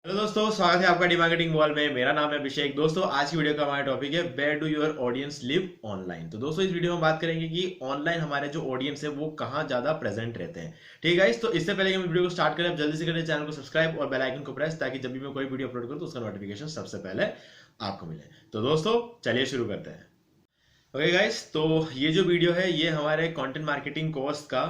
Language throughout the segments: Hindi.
हेलो दोस्तों, स्वागत है आपका डी मार्केटिंग वॉल में। मेरा नाम है अभिषेक। दोस्तों, आज की वीडियो का हमारा टॉपिक है where do your audience live online. तो दोस्तों, इस वीडियो में बात करेंगे कि ऑनलाइन हमारे जो ऑडियंस है वो कहाँ ज्यादा प्रेजेंट रहते हैं। ठीक है गाइस, तो इससे पहले हम वीडियो को स्टार्ट करें, आप जल्दी से करें चैनल को सब्सक्राइब और बेल आइकन को प्रेस, ताकि जब भी मैं कोई वीडियो अपलोड करूँ तो उसका नोटिफिकेशन सबसे पहले आपको मिले। तो दोस्तों, चलिए शुरू करते हैं। ओके गाइस, तो ये जो वीडियो है ये हमारे कंटेंट मार्केटिंग कोर्स का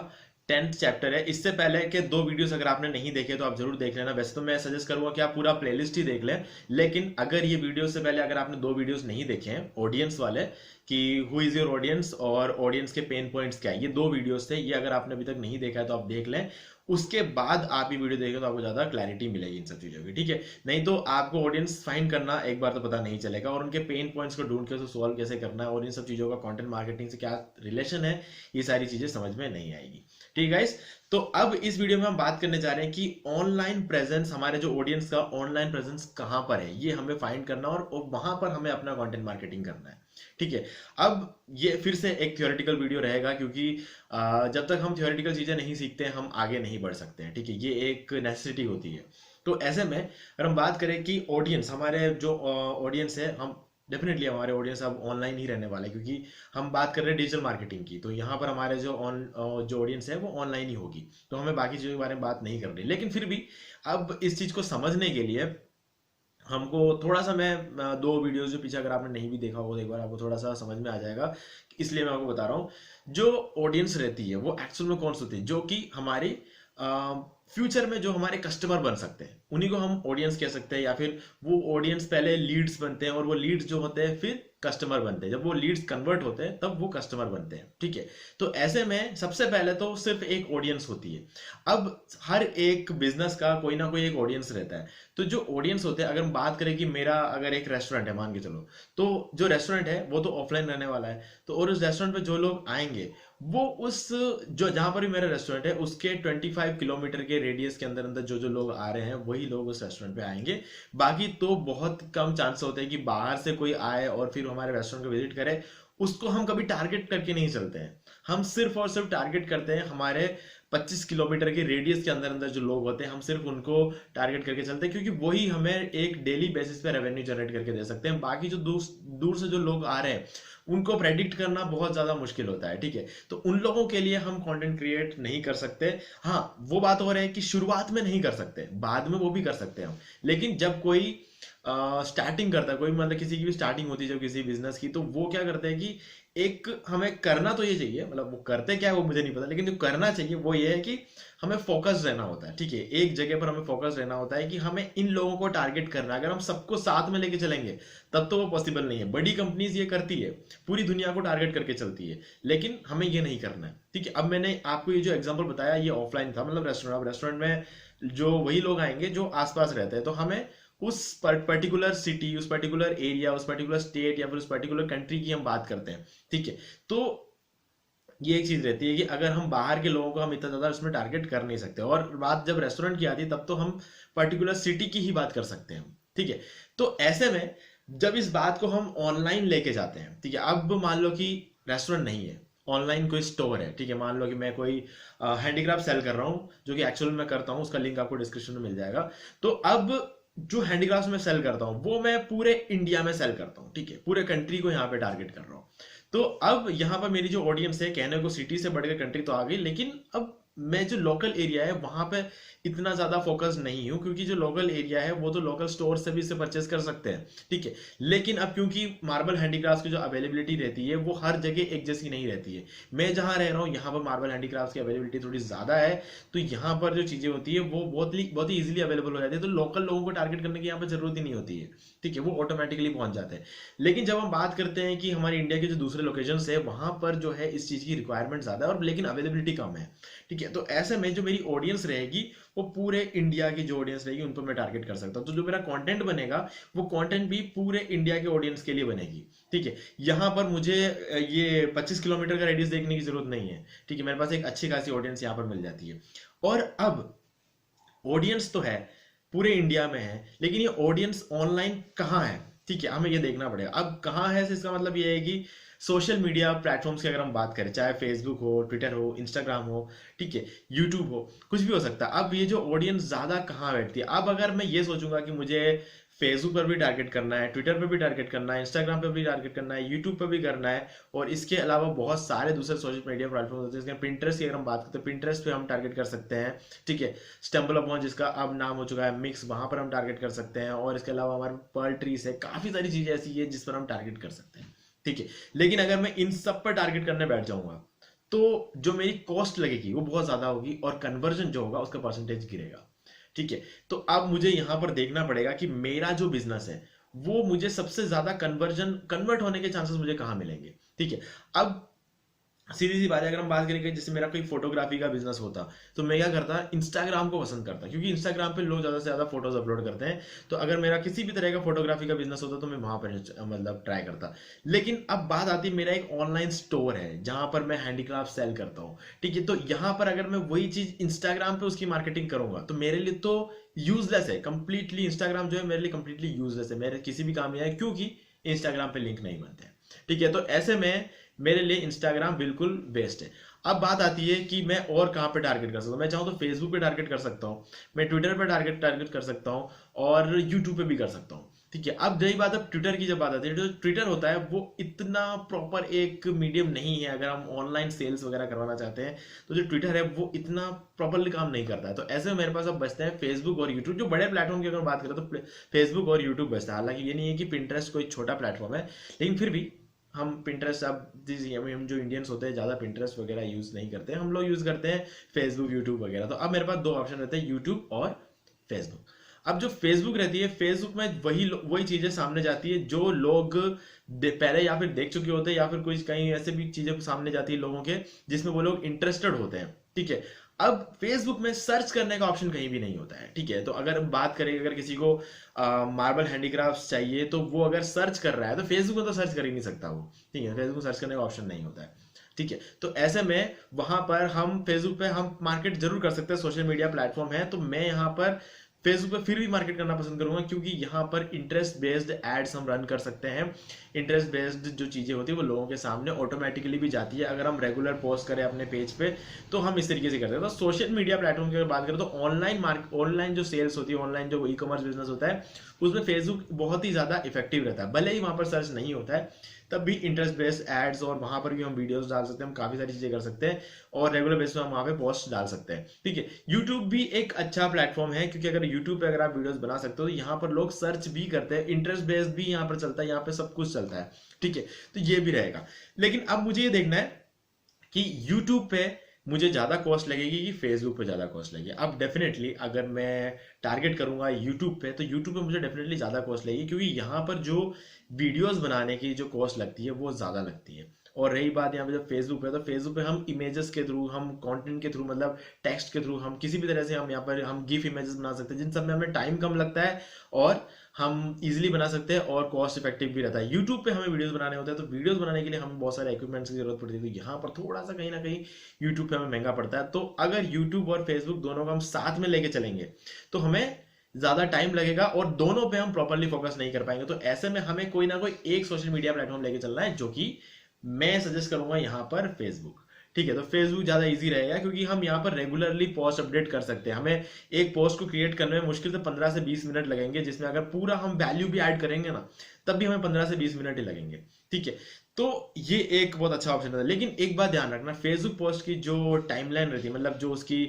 10th चैप्टर है। इससे पहले के दो वीडियोस अगर आपने नहीं देखे तो आप जरूर देख लेना। वैसे तो मैं सजेस्ट करूंगा कि आप पूरा प्लेलिस्ट ही देख लें, लेकिन अगर ये वीडियो से पहले अगर आपने दो वीडियोस नहीं देखे हैं ऑडियंस वाले, कि हु इज योर ऑडियंस और ऑडियंस के पेन पॉइंट्स क्या है, ये दो वीडियोस थे, ये अगर आपने अभी तक नहीं देखा है तो आप देख लें। उसके बाद आप ये वीडियो देखें तो आपको ज्यादा क्लैरिटी मिलेगी इन सब चीजों की। ठीक है, नहीं तो आपको ऑडियंस फाइंड करना एक बार तो पता नहीं चलेगा, और उनके पेन पॉइंट्स को ढूंढ के उसे सॉल्व कैसे करना है और इन सब चीजों का कंटेंट मार्केटिंग से क्या रिलेशन है, ये सारी चीजें समझ में नहीं आएगी। ठीक है गाइस, तो अब इस वीडियो में हम बात करने जा रहे हैं कि ऑनलाइन प्रेजेंस, हमारे जो ऑडियंस का ऑनलाइन प्रेजेंस कहां पर है, ये हमें फाइंड करना और वहां पर हमें अपना कंटेंट मार्केटिंग करना है। ठीक है, अब ये फिर से एक थ्योरेटिकल वीडियो रहेगा, क्योंकि जब तक हम थ्योरेटिकल चीजें नहीं सीखते हैं हम आगे नहीं बढ़ सकते हैं। ठीक है, ये एक नेसेसिटी होती है। तो ऐसे में अगर हम बात करें कि ऑडियंस, हमारे जो ऑडियंस है, हम डेफिनेटली हमारे ऑडियंस अब ऑनलाइन ही रहने वाले हैं, क्योंकि हम बात कर रहे हैं डिजिटल मार्केटिंग की, तो यहाँ पर हमारे जो ऑडियंस है वो ऑनलाइन ही होगी, तो हमें बाकी चीज़ों के बारे में बात नहीं करनी। लेकिन फिर भी अब इस चीज़ को समझने के लिए हमको थोड़ा सा, मैं दो वीडियोस जो पीछे अगर आपने नहीं भी देखा होगा तो एक बार आपको थोड़ा सा समझ में आ जाएगा, इसलिए मैं आपको बता रहा हूँ। जो ऑडियंस रहती है वो एक्चुअल में कौन सी होती है, जो कि हमारी फ्यूचर में जो हमारे कस्टमर बन सकते हैं, उन्हीं को हम ऑडियंस कह सकते हैं। या फिर वो ऑडियंस पहले लीड्स बनते हैं और वो लीड्स जो होते हैं फिर कस्टमर बनते हैं। जब वो लीड्स कन्वर्ट होते हैं तब वो कस्टमर बनते हैं। ठीक है, तो ऐसे में सबसे पहले तो सिर्फ एक ऑडियंस होती है। अब हर एक बिजनेस का कोई ना कोई एक ऑडियंस रहता है। तो जो ऑडियंस होते हैं, अगर हम बात करें कि मेरा अगर एक रेस्टोरेंट है मान के चलो, तो जो रेस्टोरेंट है वो तो ऑफलाइन रहने वाला है, तो और उस रेस्टोरेंट पे जो लोग आएंगे वो उस, जो जहां पर भी मेरा रेस्टोरेंट है उसके 25 किलोमीटर के रेडियस के अंदर अंदर जो जो लोग आ रहे हैं वही लोग उस रेस्टोरेंट पे आएंगे। बाकी तो बहुत कम चांस होते हैं कि बाहर से कोई आए और फिर हमारे रेस्टोरेंट को विजिट करे। उसको हम कभी टारगेट करके नहीं चलते हैं, हम सिर्फ और सिर्फ टारगेट करते हैं हमारे 25 किलोमीटर के रेडियस के अंदर अंदर जो लोग होते हैं, हम सिर्फ उनको टारगेट करके चलते हैं, क्योंकि वही हमें एक डेली बेसिस पे रेवेन्यू जनरेट करके दे सकते हैं। बाकी जो दूर दूर से जो लोग आ रहे हैं उनको प्रेडिक्ट करना बहुत ज्यादा मुश्किल होता है। ठीक है, तो उन लोगों के लिए हम कंटेंट क्रिएट नहीं कर सकते। हाँ, वो बात हो रही है कि शुरुआत में नहीं कर सकते, बाद में वो भी कर सकते हैं हम। लेकिन जब कोई स्टार्टिंग करता है, कोई मतलब किसी की भी स्टार्टिंग होती है जब किसी बिजनेस की, तो वो क्या करते हैं कि एक हमें करना तो ये चाहिए, मतलब वो करते क्या है वो मुझे नहीं पता, लेकिन जो करना चाहिए वो ये है कि हमें फोकस रहना होता है। ठीक है, एक जगह पर हमें फोकस रहना होता है कि हमें इन लोगों को टारगेट करना है। अगर हम सबको साथ में लेके चलेंगे तब तो वो पॉसिबल नहीं है। बड़ी कंपनीज ये करती है, पूरी दुनिया को टारगेट करके चलती है, लेकिन हमें ये नहीं करना है। ठीक है, अब मैंने आपको ये जो एग्जांपल बताया ये ऑफलाइन था, मतलब रेस्टोरेंट। अब रेस्टोरेंट में जो वही लोग आएंगे जो आसपास रहते हैं, तो हमें उस पर्टिकुलर सिटी, उस पर्टिकुलर एरिया, उस पर्टिकुलर स्टेट या फिर उस पर्टिकुलर कंट्री की हम बात करते हैं। ठीक है, तो ये एक चीज रहती है कि अगर हम बाहर के लोगों को हम इतना ज्यादा उसमें टारगेट कर नहीं सकते। और बात जब रेस्टोरेंट की आती है तब तो हम पर्टिकुलर सिटी की ही बात कर सकते हैं। ठीक है, तो ऐसे में जब इस बात को हम ऑनलाइन लेके जाते हैं, ठीक है, अब मान लो कि रेस्टोरेंट नहीं है, ऑनलाइन कोई स्टोर है। ठीक है, मान लो कि मैं कोई हैंडीक्राफ्ट सेल कर रहा हूँ, जो कि एक्चुअल में करता हूँ, उसका लिंक आपको डिस्क्रिप्शन में मिल जाएगा। तो अब जो हैंडीक्राफ्ट में सेल करता हूँ वो मैं पूरे इंडिया में सेल करता हूँ। ठीक है, पूरे कंट्री को यहाँ पे टारगेट कर रहा हूँ। तो अब यहाँ पर मेरी जो ऑडियंस है, कहने को सिटी से बढ़कर कंट्री तो आ गई, लेकिन अब मैं जो लोकल एरिया है वहां पे इतना ज्यादा फोकस नहीं हूँ, क्योंकि जो लोकल एरिया है वो तो लोकल स्टोर से भी इसे परचेस कर सकते हैं। ठीक है, लेकिन अब क्योंकि मार्बल हैंडीक्राफ्ट की जो अवेलेबिलिटी रहती है वो हर जगह एक जैसी नहीं रहती है। मैं जहां रह रहा हूँ यहाँ पर मार्बल हैंडीक्राफ्ट की अवेलेबिलिटी थोड़ी ज्यादा है, तो यहाँ पर जो चीजें होती है वो बहुत ही इजिली अवेलेबल हो जाती है, तो लोकल लोगों को टारगेट करने की यहाँ पर जरूरत ही नहीं होती है। ठीक है, वो ऑटोमेटिकली पहुंच जाते हैं। लेकिन जब हम बात करते हैं कि हमारे इंडिया के जो दूसरे लोकेशंस है वहां पर जो है इस चीज की रिक्वायरमेंट ज्यादा है और लेकिन अवेलेबिलिटी कम है। ठीक है, तो ऐसे में जो मेरी ऑडियंस रहेगी वो पूरे इंडिया की जो ऑडियंस रहेगी उन पर मैं टारगेट कर सकता हूँ। तो जो मेरा कंटेंट बनेगा वो कंटेंट भी पूरे इंडिया के ऑडियंस के लिए बनेगी। ठीक है, यहाँ पर मुझे ये 25 किलोमीटर का रेडियस देखने की जरूरत नहीं है। ठीक है, मेरे पास एक अच्छी खासी ऑडियंस यहाँ पर मिल जाती है। और अब ऑडियंस तो है, पूरे इंडिया में है, लेकिन ये ऑडियंस ऑनलाइन कहाँ है, ठीक है, हमें ये देखना पड़ेगा। अब कहाँ है इसका मतलब ये है कि सोशल मीडिया प्लेटफॉर्म्स की अगर हम बात करें, चाहे फेसबुक हो, ट्विटर हो, इंस्टाग्राम हो, ठीक है, यूट्यूब हो, कुछ भी हो सकता है। अब ये जो ऑडियंस ज्यादा कहाँ बैठती है, अब अगर मैं ये सोचूंगा कि मुझे फेसबुक पर भी टारगेट करना है, ट्विटर पर भी टारगेट करना है, इंस्टाग्राम पर भी टारगेट करना है, यूट्यूब पर भी करना है, और इसके अलावा बहुत सारे दूसरे सोशल मीडिया प्लेटफॉर्म होते हैं। पिंटरेस्ट की अगर हम बात करते हैं, पिंटरेस्ट पे हम टारगेट कर सकते हैं, ठीक है। स्टम्बल अपॉन, जिसका अब नाम हो चुका है मिक्स, वहां पर हम टारगेट कर सकते हैं। और इसके अलावा हमारे पर्ल ट्रीज है, काफी सारी चीजें ऐसी है जिस पर हम टारगेट कर सकते हैं, ठीक है। लेकिन अगर मैं इन सब पर टारगेट करने बैठ जाऊंगा तो जो मेरी कॉस्ट लगेगी वो बहुत ज्यादा होगी, और कन्वर्जन जो होगा उसका परसेंटेज गिरेगा, ठीक है। तो अब मुझे यहां पर देखना पड़ेगा कि मेरा जो बिजनेस है वो मुझे सबसे ज्यादा कन्वर्ट होने के चांसेस मुझे कहां मिलेंगे, ठीक है। अब सीधी सी बात है, अगर हम बात करें कि जैसे मेरा कोई फोटोग्राफी का बिजनेस होता तो मैं क्या करता, इंस्टाग्राम को पसंद करता, क्योंकि इंस्टाग्राम पे लोग ज्यादा से ज्यादा फोटोज अपलोड करते हैं। तो अगर मेरा किसी भी तरह का फोटोग्राफी का बिजनेस होता तो मैं वहां पर मतलब ट्राई करता। लेकिन अब बात आती है, मेरा एक ऑनलाइन स्टोर है जहां पर मैं हैंडीक्राफ्ट सेल करता हूँ, ठीक है। तो यहाँ पर अगर मैं वही चीज इंस्टाग्राम पे उसकी मार्केटिंग करूंगा तो मेरे लिए तो यूजलेस है कंप्लीटली। इंस्टाग्राम जो है मेरे लिए कंप्लीटली यूजलेस है, मेरे किसी भी काम में है, क्योंकि इंस्टाग्राम पे लिंक नहीं बनते हैं, ठीक है। तो ऐसे में मेरे लिए इंस्टाग्राम बिल्कुल बेस्ट है। अब बात आती है कि मैं और कहां पे टारगेट कर सकता हूं। मैं चाहूं तो फेसबुक पे टारगेट कर सकता हूं, मैं ट्विटर पे टारगेट टारगेट कर सकता हूं, और यूट्यूब पे भी कर सकता हूं, ठीक है। अब रही बात, अब ट्विटर की जब बात आती है, जो ट्विटर होता है वो इतना प्रॉपर एक मीडियम नहीं है। अगर हम ऑनलाइन सेल्स वगैरह करवाना चाहते हैं तो जो ट्विटर है वो इतना प्रॉपरली काम नहीं करता है। तो ऐसे में मेरे पास अब बचते हैं फेसबुक और यूट्यूब। जो बड़े प्लेटफॉर्म की अगर बात करें तो फेसबुक और यूट्यूब बचता है। हालांकि ये नहीं है कि पिंटरेस्ट कोई छोटा प्लेटफॉर्म है, लेकिन फिर भी हम पिंटरेस्ट, अब हम जो इंडियंस होते हैं ज़्यादा पिंटरेस्ट वगैरह यूज़ नहीं करते हैं, हम लोग यूज़ करते हैं फेसबुक, यूट्यूब वगैरह। तो अब मेरे पास दो ऑप्शन रहते हैं, यूट्यूब और फेसबुक। अब जो फेसबुक रहती है, फेसबुक में वही चीज़ें सामने जाती है जो लोग पहले या फिर देख चुके होते हैं, या फिर कोई कहीं ऐसे भी चीज़ें सामने जाती है लोगों के जिसमें वो लोग इंटरेस्टेड होते हैं, ठीक है। अब फेसबुक में सर्च करने का ऑप्शन कहीं भी नहीं होता है, ठीक है। तो अगर बात करें, अगर किसी को मार्बल हैंडीक्राफ्ट चाहिए तो वो अगर सर्च कर रहा है तो फेसबुक में तो सर्च कर ही नहीं सकता वो, ठीक है। फेसबुक सर्च करने का ऑप्शन नहीं होता है, ठीक है। तो ऐसे में वहां पर हम फेसबुक पे हम मार्केट जरूर कर सकते हैं, सोशल मीडिया प्लेटफॉर्म है। तो मैं यहाँ पर फेसबुक पे फिर भी मार्केट करना पसंद करूंगा, क्योंकि यहाँ पर इंटरेस्ट बेस्ड एड्स हम रन कर सकते हैं। इंटरेस्ट बेस्ड जो चीजें होती है वो लोगों के सामने ऑटोमेटिकली भी जाती है। अगर हम रेगुलर पोस्ट करें अपने पेज पे तो हम इस तरीके से करते हैं। तो सोशल मीडिया प्लेटफॉर्म की अगर बात करें तो ऑनलाइन जो सेल्स होती है, ऑनलाइन जो ई कॉमर्स बिजनेस होता है, उसमें फेसबुक बहुत ही ज्यादा इफेक्टिव रहता है। भले ही वहां पर सर्च नहीं होता है, तब भी इंटरेस्ट बेस्ड एड्स, और वहां पर भी हम वीडियोस डाल सकते हैं, हम काफी सारी चीजें कर सकते हैं, और रेगुलर बेसिस पे हम वहां पे पोस्ट डाल सकते हैं, ठीक है। यूट्यूब भी एक अच्छा प्लेटफॉर्म है, क्योंकि अगर यूट्यूब पे अगर आप वीडियोस बना सकते हो तो यहाँ पर लोग सर्च भी करते हैं, इंटरेस्ट बेस्ड भी यहाँ पर चलता है, यहाँ पे सब कुछ चलता है, ठीक है। तो ये भी रहेगा। लेकिन अब मुझे ये देखना है कि यूट्यूब पे मुझे ज्यादा कॉस्ट लगेगी कि फेसबुक पे ज्यादा कॉस्ट लगेगी। अब डेफिनेटली अगर मैं टारगेट करूंगा यूट्यूब पे तो यूट्यूब पे मुझे डेफिनेटली ज्यादा कॉस्ट लगेगी, क्योंकि यहाँ पर जो वीडियोस बनाने की जो कॉस्ट लगती है वो ज्यादा लगती है। और रही बात यहाँ पे जब फेसबुक पे, तो फेसबुक पे हम इमेजेस के थ्रू, हम कंटेंट के थ्रू, मतलब टेक्स्ट के थ्रू, हम किसी भी तरह से हम यहाँ पर हम गिफ इमेजेस बना सकते हैं, जिन सब में हमें टाइम कम लगता है और हम इजीली बना सकते हैं, और कॉस्ट इफेक्टिव भी रहता है। यूट्यूब पे हमें वीडियोस बनाने होते हैं, तो वीडियोस बनाने के लिए हमें बहुत सारे इक्विपमेंट्स की जरूरत पड़ती है, तो यहाँ पर थोड़ा सा कहीं ना कहीं यूट्यूब पे हमें महंगा पड़ता है। तो अगर यूट्यूब और फेसबुक दोनों को हम साथ में लेके चलेंगे तो हमें ज्यादा टाइम लगेगा, और दोनों पे हम प्रॉपरली फोकस नहीं कर पाएंगे। तो ऐसे में हमें कोई ना कोई एक सोशल मीडिया प्लेटफॉर्म लेके चलना है, जो कि मैं सजेस्ट करूंगा यहाँ पर फेसबुक, ठीक है। तो फेसबुक ज्यादा इजी रहेगा, क्योंकि हम यहाँ पर रेगुलरली पोस्ट अपडेट कर सकते हैं। हमें एक पोस्ट को क्रिएट करने में मुश्किल से 15 से 20 मिनट लगेंगे, जिसमें अगर पूरा हम वैल्यू भी ऐड करेंगे ना, तब भी हमें 15 से 20 मिनट ही लगेंगे, ठीक है। तो ये एक बहुत अच्छा ऑप्शन है। लेकिन एक बात ध्यान रखना, फेसबुक पोस्ट की जो टाइमलाइन रहती है, मतलब जो उसकी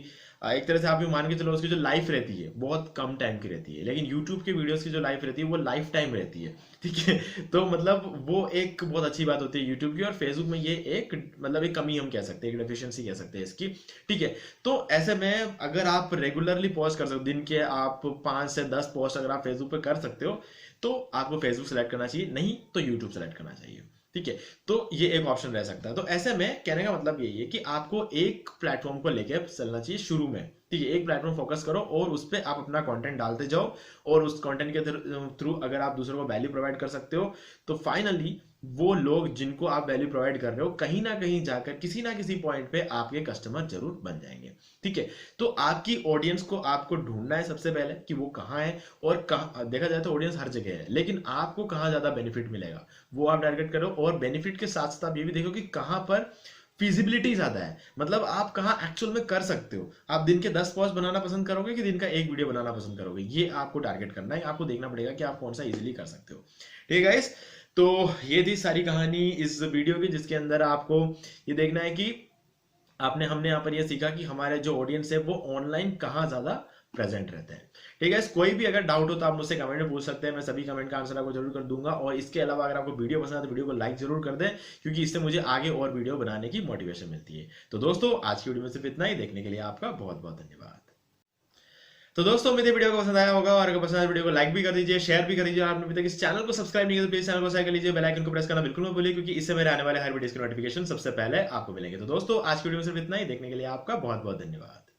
एक तरह से आप ये मान के चलो उसकी जो लाइफ रहती है बहुत कम टाइम की रहती है, लेकिन यूट्यूब की वीडियोस की जो लाइफ रहती है वो लाइफ टाइम रहती है, ठीक है। तो मतलब वो एक बहुत अच्छी बात होती है यूट्यूब की, और फेसबुक में ये एक मतलब एक कमी हम कह सकते हैं, एक डेफिशिएंसी कह सकते हैं इसकी, ठीक है। तो ऐसे में अगर आप रेगुलरली पोस्ट कर सकते हो, दिन के आप 5 से 10 पोस्ट अगर आप फेसबुक पे कर सकते हो तो आपको फेसबुक सेलेक्ट करना चाहिए, नहीं तो यूट्यूब सेलेक्ट करना चाहिए, ठीक है। तो ये एक ऑप्शन रह सकता है। तो ऐसे में कहने का मतलब यही है कि आपको एक प्लेटफॉर्म को लेकर चलना चाहिए शुरू में, ठीक है। एक प्लेटफॉर्म फोकस करो और उस पर आप अपना कंटेंट डालते जाओ, और उस कंटेंट के थ्रू अगर आप दूसरों को वैल्यू प्रोवाइड कर सकते हो तो फाइनली वो लोग जिनको आप वैल्यू प्रोवाइड कर रहे हो कहीं ना कहीं जाकर किसी ना किसी पॉइंट पे आपके कस्टमर जरूर बन जाएंगे। ठीक है, तो आपकी ऑडियंस को आपको ढूंढना है सबसे पहले कि वो कहाँ है, और कहाँ देखा जाए तो ऑडियंस हर जगह है, लेकिन आपको कहाँ ज्यादा बेनिफिट मिलेगा वो आप टारगेट करो। और बेनिफिट के साथ साथ आप ये भी देखो कि कहाँ पर फिजिबिलिटी ज्यादा है, मतलब आप कहाँ एक्चुअल में कर सकते हो। आप दिन के 10 पोस्ट बनाना पसंद करोगे कि दिन का एक वीडियो बनाना पसंद करोगे, ये आपको टारगेट करना है। आपको देखना पड़ेगा कि आप कौन सा इजीली कर सकते हो। ठीक है गाइस, तो ये थी सारी कहानी इस वीडियो की, जिसके अंदर आपको ये देखना है कि हमने यहाँ पर ये सीखा कि हमारे जो ऑडियंस है वो ऑनलाइन कहाँ ज्यादा प्रेजेंट रहते हैं। ठीक है, कोई भी अगर डाउट हो तो आप मुझसे कमेंट में पूछ सकते हैं, मैं सभी कमेंट का आंसर आपको जरूर कर दूंगा। और इसके अलावा अगर आपको वीडियो पसंद है तो वीडियो को लाइक जरूर कर दें, क्योंकि इससे मुझे आगे और वीडियो बनाने की मोटिवेशन मिलती है। तो दोस्तों आज की वीडियो में सिर्फ इतना ही, देखने के लिए आपका बहुत बहुत धन्यवाद। तो दोस्तों उम्मीद है वीडियो को पसंद आया होगा, और अगर पसंद आया वीडियो को लाइक भी कर दीजिए, शेयर भी कर दीजिए। आपने अभी तक इस चैनल को सब्सक्राइब नहीं किया तो प्लीज चैनल को सब्सक्राइब कर लीजिए, बेल आइकन को प्रेस करना बिल्कुल मत भूलिए, क्योंकि इससे मेरे आने वाले हर वीडियो की नोटिफिकेशन सबसे पहले आपको मिलेंगे। तो दोस्तों आज की वीडियो में सिर्फ इतना ही, देखने के लिए आपका बहुत बहुत धन्यवाद।